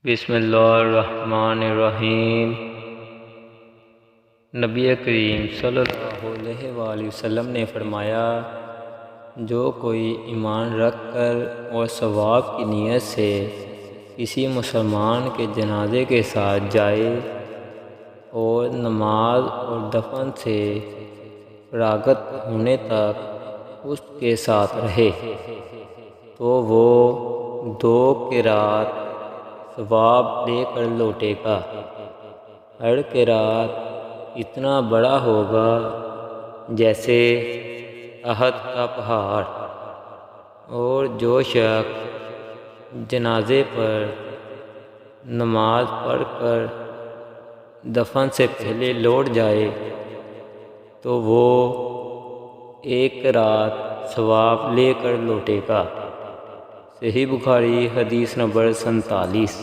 بسم اللہ الرحمن الرحیم۔ نبی کریم صلی اللہ علیہ وآلہ وسلم نے فرمایا، جو کوئی ایمان رکھ کر اور ثواب کی نیت سے کسی مسلمان کے جنازے کے ساتھ جائے اور نماز اور دفن سے فراغت ہونے تک اس کے ساتھ رہے تو وہ 2 قرات ثواب لے کر لوٹے گا۔ ہر قرات اتنا بڑا ہوگا جیسے احد کا پہاڑ، اور جو شخص جنازے پر نماز پڑھ کر دفن سے پہلے لوٹ جائے تو وہ 1 قرات ثواب لے کر لوٹے گا۔ صحیح بخاری حدیث نمبر 47۔